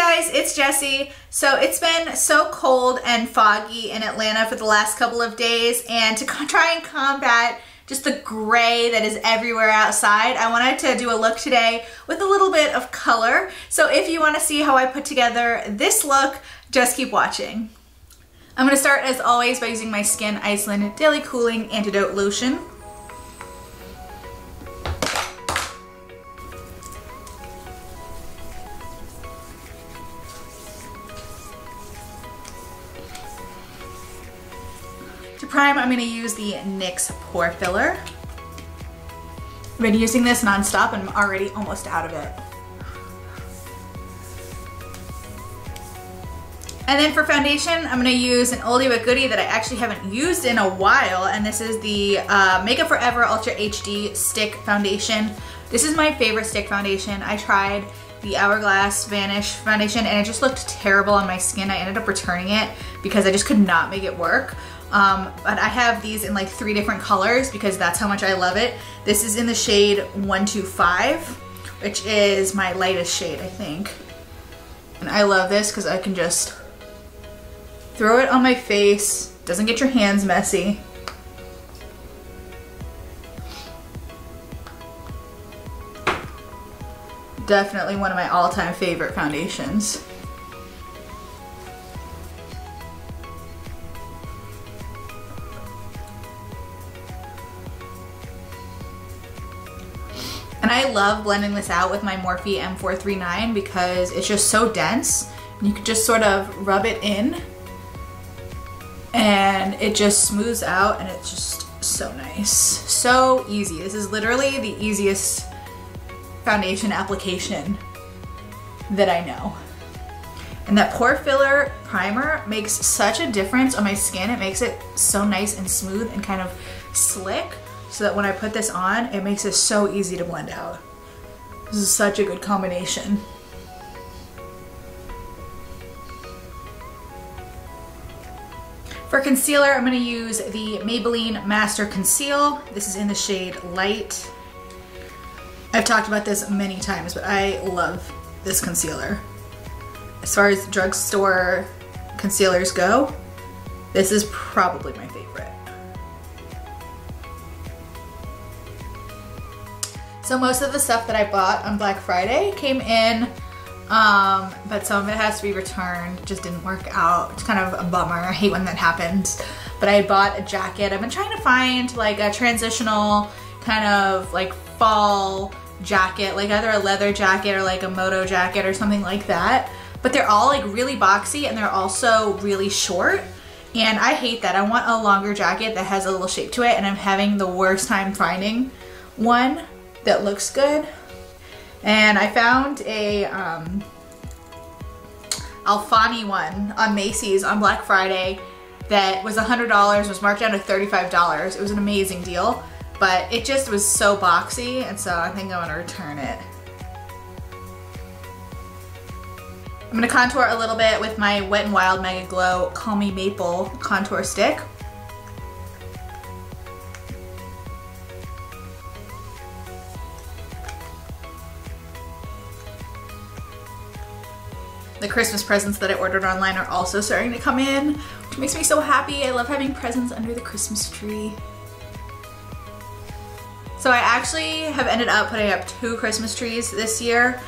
guys, it's Jessie. So it's been so cold and foggy in Atlanta for the last couple of days, and to try and combat just the gray that is everywhere outside, I wanted to do a look today with a little bit of color. So if you want to see how I put together this look, just keep watching. I'm going to start as always by using my Skyn Iceland Daily Cooling Antidote Lotion. To prime, I'm going to use the NYX Pore Filler. I've been using this non-stop and I'm already almost out of it. And then for foundation, I'm going to use an oldie but goodie that I actually haven't used in a while, and this is the Makeup Forever Ultra HD Stick Foundation. This is my favorite stick foundation. I tried the Hourglass Vanish foundation and it just looked terrible on my skin. I ended up returning it because I just could not make it work. But I have these in like 3 different colors because that's how much I love it. This is in the shade 125, which is my lightest shade, I think. And I love this because I can just throw it on my face, doesn't get your hands messy. Definitely one of my all-time favorite foundations. And I love blending this out with my Morphe M439 because it's just so dense. You can just sort of rub it in and it just smooths out and it's just so nice. So easy. This is literally the easiest foundation application that I know. And that Pore Filler primer makes such a difference on my skin. It makes it so nice and smooth and kind of slick, so that when I put this on, it makes it so easy to blend out. This is such a good combination. For concealer, I'm going to use the Maybelline Master Conceal. This is in the shade Light. I've talked about this many times, but I love this concealer. As far as drugstore concealers go, this is probably my favorite. So most of the stuff that I bought on Black Friday came in, but some of it has to be returned. It just didn't work out. It's kind of a bummer. I hate when that happens. But I bought a jacket. I've been trying to find like a transitional kind of like fall jacket, like either a leather jacket or like a moto jacket or something like that. But they're all like really boxy and they're also really short. And I hate that. I want a longer jacket that has a little shape to it, and I'm having the worst time finding one that looks good. And I found a Alfani one on Macy's on Black Friday that was $100, was marked down to $35. It was an amazing deal, but it just was so boxy, and so I think I'm gonna return it. I'm gonna contour a little bit with my Wet n Wild MegaGlo Call Me Maple contour stick. The Christmas presents that I ordered online are also starting to come in, which makes me so happy. I love having presents under the Christmas tree. So I actually have ended up putting up 2 Christmas trees this year.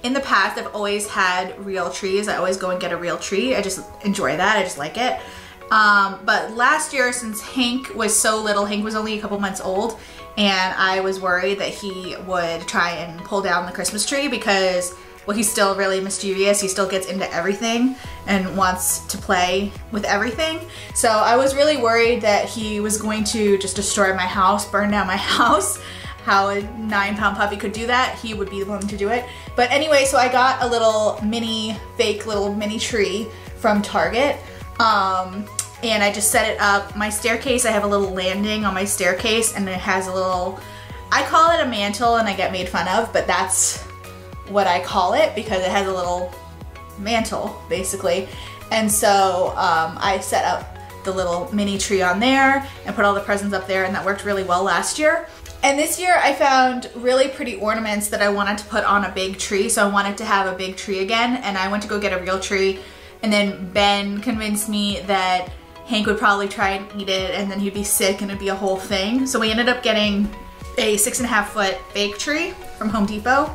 In the past, I've always had real trees. I always go and get a real tree. I just enjoy that. I just like it. But last year, since Hank was so little, Hank was only a couple months old, and I was worried that he would try and pull down the Christmas tree because, well, he's still really mischievous. He still gets into everything and wants to play with everything. So I was really worried that he was going to just destroy my house, burn down my house. How a 9-pound puppy could do that. He would be the one to do it. But anyway, so I got a little mini, fake little mini tree from Target. And I just set it up. My staircase, I have a little landing on my staircase, and it has a little, I call it a mantle and I get made fun of, but that's what I call it because it has a little mantle basically. And so I set up the little mini tree on there and put all the presents up there, and that worked really well last year. And this year I found really pretty ornaments that I wanted to put on a big tree. So I wanted to have a big tree again, and I went to go get a real tree, and then Ben convinced me that Hank would probably try and eat it and then he'd be sick and it'd be a whole thing. So we ended up getting a 6.5 foot fake tree from Home Depot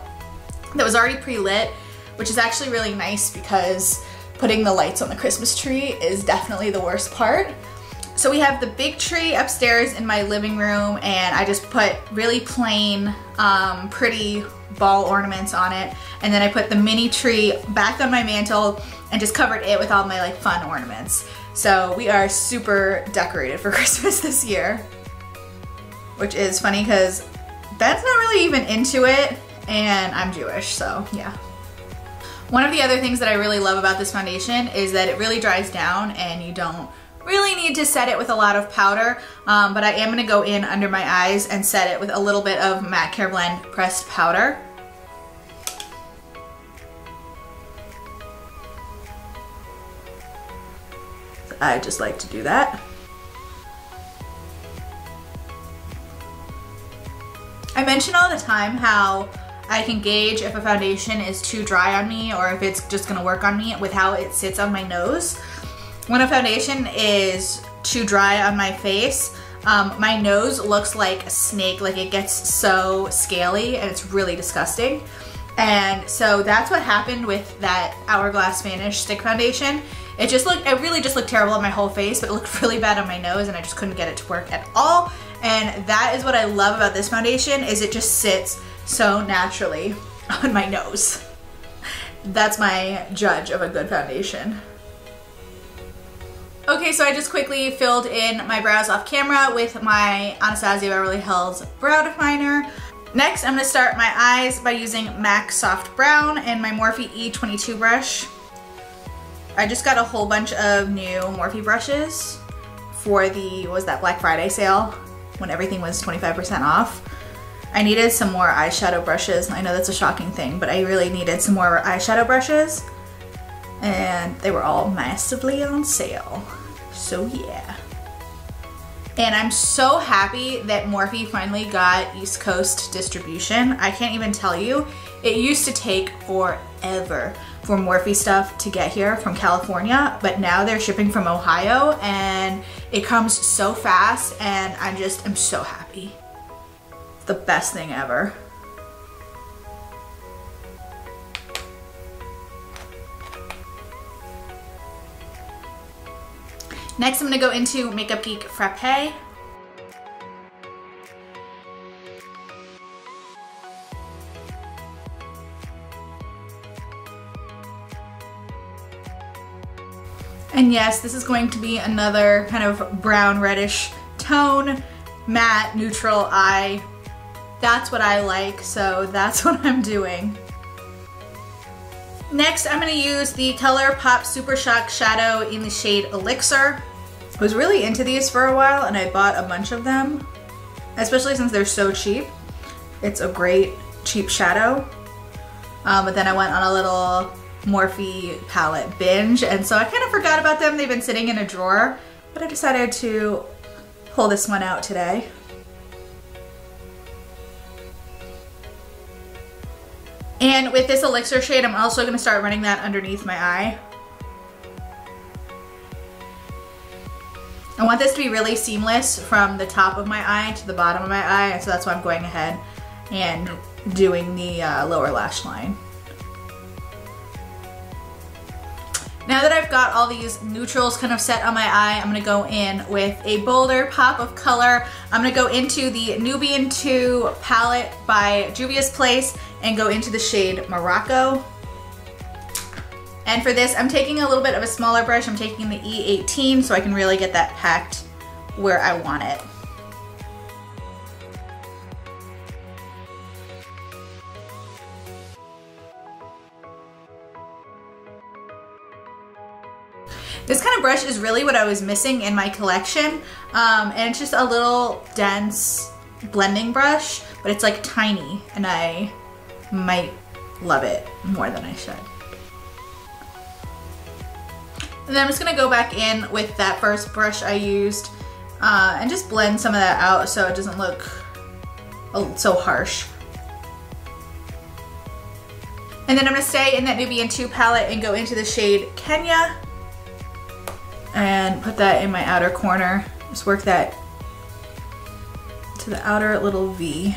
that was already pre-lit, which is actually really nice because putting the lights on the Christmas tree is definitely the worst part. So we have the big tree upstairs in my living room, and I just put really plain, pretty ball ornaments on it. And then I put the mini tree back on my mantle and just covered it with all my like fun ornaments. So we are super decorated for Christmas this year, which is funny because Ben's not really even into it and I'm Jewish, so yeah. One of the other things that I really love about this foundation is that it really dries down and you don't really need to set it with a lot of powder, but I am going to go in under my eyes and set it with a little bit of matte Careblend pressed powder. I just like to do that. I mention all the time how I can gauge if a foundation is too dry on me or if it's just gonna work on me with how it sits on my nose. When a foundation is too dry on my face, my nose looks like a snake, like it gets so scaly and it's really disgusting. And so that's what happened with that Hourglass Vanish Stick Foundation. It really just looked terrible on my whole face, but it looked really bad on my nose and I just couldn't get it to work at all. And that is what I love about this foundation, is it just sits so naturally on my nose. That's my judge of a good foundation. Okay, so I just quickly filled in my brows off camera with my Anastasia Beverly Hills Brow Definer. Next, I'm gonna start my eyes by using MAC Soft Brown and my Morphe E22 brush. I just got a whole bunch of new Morphe brushes for the, what was that, Black Friday sale when everything was 25% off. I needed some more eyeshadow brushes. I know that's a shocking thing, but I really needed some more eyeshadow brushes, and they were all massively on sale. So yeah. And I'm so happy that Morphe finally got East Coast distribution. I can't even tell you, it used to take forever for Morphe stuff to get here from California, but now they're shipping from Ohio and it comes so fast, and I'm so happy. It's the best thing ever. Next, I'm gonna go into Makeup Geek Frappe. And yes, this is going to be another kind of brown reddish tone, matte, neutral eye. That's what I like, so that's what I'm doing. Next, I'm gonna use the ColourPop Super Shock Shadow in the shade Elixir. I was really into these for a while and I bought a bunch of them, especially since they're so cheap. It's a great cheap shadow. But then I went on a little Morphe palette binge, and so I kind of forgot about them. They've been sitting in a drawer, but I decided to pull this one out today. And with this Elixir shade, I'm also going to start running that underneath my eye. I want this to be really seamless from the top of my eye to the bottom of my eye, so that's why I'm going ahead and doing the lower lash line. Now that I've got all these neutrals kind of set on my eye, I'm gonna go in with a bolder pop of color. I'm gonna go into the Nubian 2 palette by Juvia's Place and go into the shade Morocco. And for this, I'm taking a little bit of a smaller brush. I'm taking the E18 so I can really get that packed where I want it. This kind of brush is really what I was missing in my collection, and it's just a little dense blending brush, but it's like tiny, and I might love it more than I should. And then I'm just gonna go back in with that first brush I used and just blend some of that out so it doesn't look so harsh. And then I'm gonna stay in that Nubian 2 palette and go into the shade Kenya and put that in my outer corner. Just work that to the outer little V.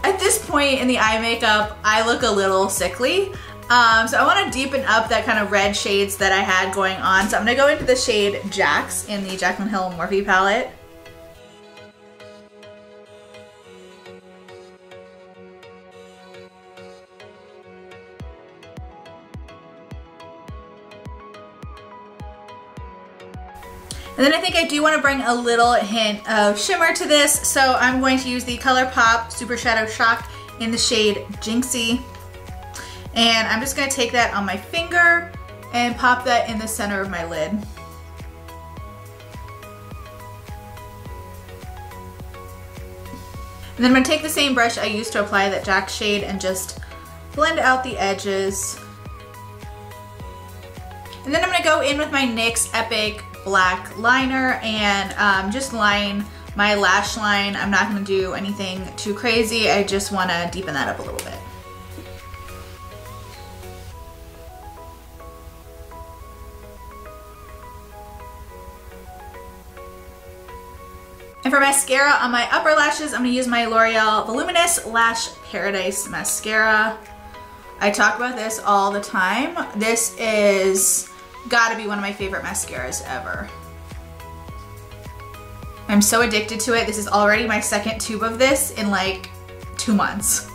At this point in the eye makeup, I look a little sickly. So I want to deepen up that kind of red shades that I had going on. So I'm going to go into the shade Jax in the Jaclyn Hill Morphe palette. And then I think I do want to bring a little hint of shimmer to this. So I'm going to use the ColourPop Super Shadow Shock in the shade Jinxie. And I'm just going to take that on my finger and pop that in the center of my lid. And then I'm going to take the same brush I used to apply that Jax shade and just blend out the edges. And then I'm going to go in with my NYX Epic Black liner and just line my lash line. I'm not going to do anything too crazy. I just want to deepen that up a little bit. And for mascara on my upper lashes, I'm going to use my L'Oreal Voluminous Lash Paradise Mascara. I talk about this all the time. This is gotta be one of my favorite mascaras ever. I'm so addicted to it. This is already my second tube of this in like 2 months.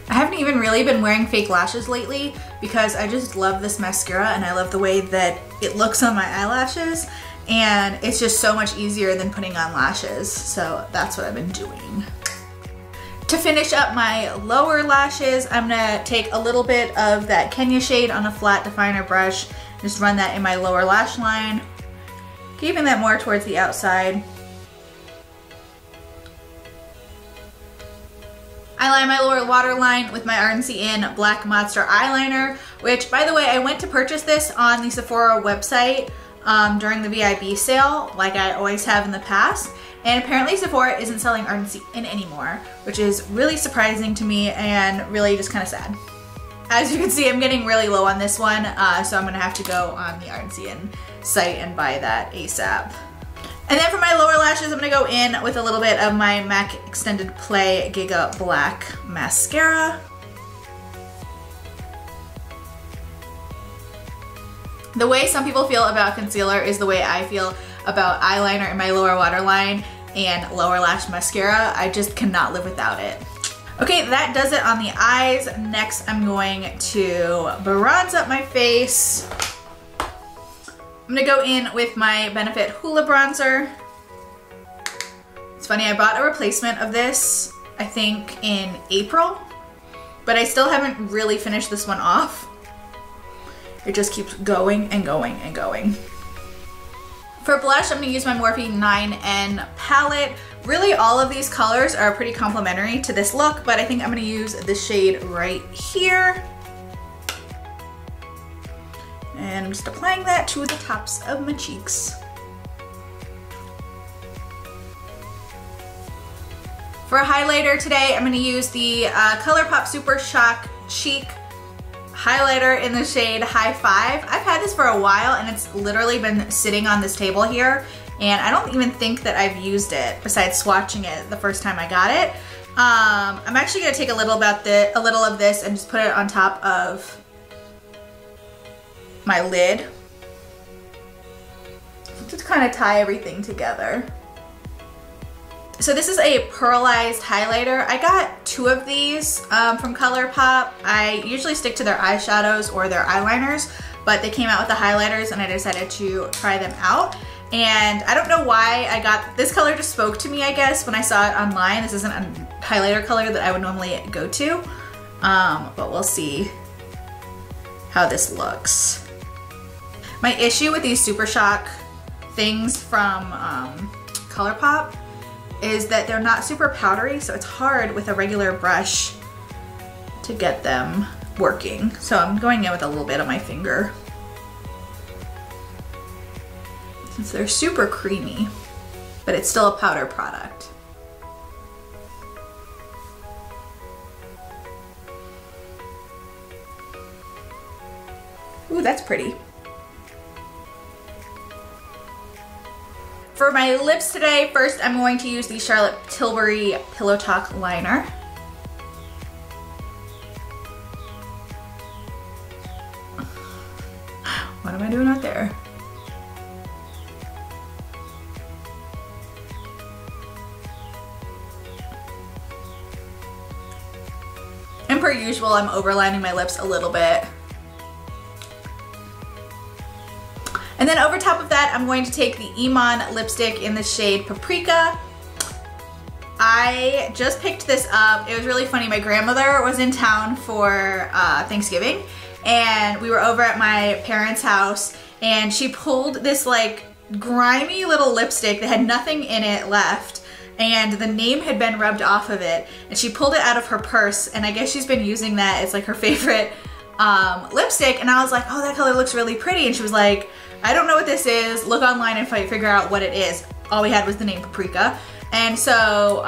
I haven't even really been wearing fake lashes lately because I just love this mascara and I love the way that it looks on my eyelashes, and it's just so much easier than putting on lashes. So that's what I've been doing. To finish up my lower lashes, I'm gonna take a little bit of that Kenya shade on a flat definer brush, just run that in my lower lash line, keeping that more towards the outside. I line my lower waterline with my Ardency in Black Modster eyeliner, which, by the way, I went to purchase this on the Sephora website during the VIB sale, like I always have in the past. And apparently Sephora isn't selling Ardency in anymore, which is really surprising to me and really just kind of sad. As you can see, I'm getting really low on this one, so I'm gonna have to go on the Ardency in site and buy that ASAP. And then for my lower lashes, I'm gonna go in with a little bit of my MAC Extended Play Gigablack mascara. The way some people feel about concealer is the way I feel about eyeliner in my lower waterline and lower lash mascara. I just cannot live without it. Okay, that does it on the eyes. Next, I'm going to bronze up my face. I'm gonna go in with my Benefit Hoola bronzer. It's funny, I bought a replacement of this, I think in April, but I still haven't really finished this one off. It just keeps going and going and going. For blush, I'm gonna use my Morphe 9N palette. Really, all of these colors are pretty complementary to this look, but I think I'm gonna use the shade right here. And I'm just applying that to the tops of my cheeks. For a highlighter today, I'm gonna use the ColourPop Super Shock Cheek highlighter in the shade High Five. I've had this for a while and it's literally been sitting on this table here, and I don't even think that I've used it besides swatching it the first time I got it. I'm actually gonna take a little of this and just put it on top of my lid to kind of tie everything together. So this is a pearlized highlighter. I got 2 of these from ColourPop. I usually stick to their eyeshadows or their eyeliners, but they came out with the highlighters and I decided to try them out. And I don't know why I got this color, just spoke to me, I guess, when I saw it online. This isn't a highlighter color that I would normally go to, but we'll see how this looks. My issue with these Super Shock things from ColourPop is that they're not super powdery, so it's hard with a regular brush to get them working. So I'm going in with a little bit on my finger. since they're super creamy, but it's still a powder product. Ooh, that's pretty. For my lips today, first I'm going to use the Charlotte Tilbury Pillow Talk Liner. What am I doing out there? And per usual, I'm overlining my lips a little bit. And then over top of that, I'm going to take the Iman lipstick in the shade Paprika. I just picked this up. It was really funny. My grandmother was in town for Thanksgiving, and we were over at my parents' house, and she pulled this like grimy little lipstick that had nothing in it left, and the name had been rubbed off of it, and she pulled it out of her purse, and I guess she's been using that. It's like her favorite lipstick, and I was like, oh, that color looks really pretty, and she was like, I don't know what this is, look online and figure out what it is. All we had was the name Paprika. And so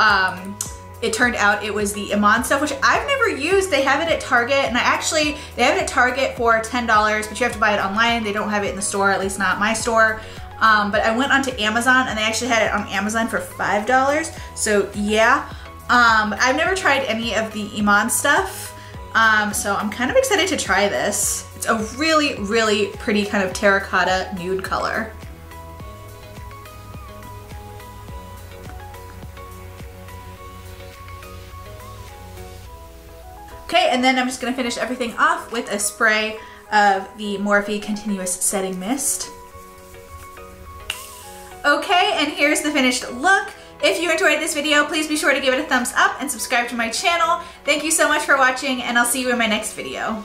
it turned out it was the Iman stuff, which I've never used. They have it at Target, and they have it at Target for $10, but you have to buy it online. They don't have it in the store, at least not my store. But I went onto Amazon, and they actually had it on Amazon for $5. So yeah, I've never tried any of the Iman stuff. So I'm kind of excited to try this. It's a really, really pretty kind of terracotta nude color. Okay, and then I'm just gonna finish everything off with a spray of the Morphe Continuous Setting Mist. Okay, and here's the finished look. If you enjoyed this video, please be sure to give it a thumbs up and subscribe to my channel. Thank you so much for watching, and I'll see you in my next video.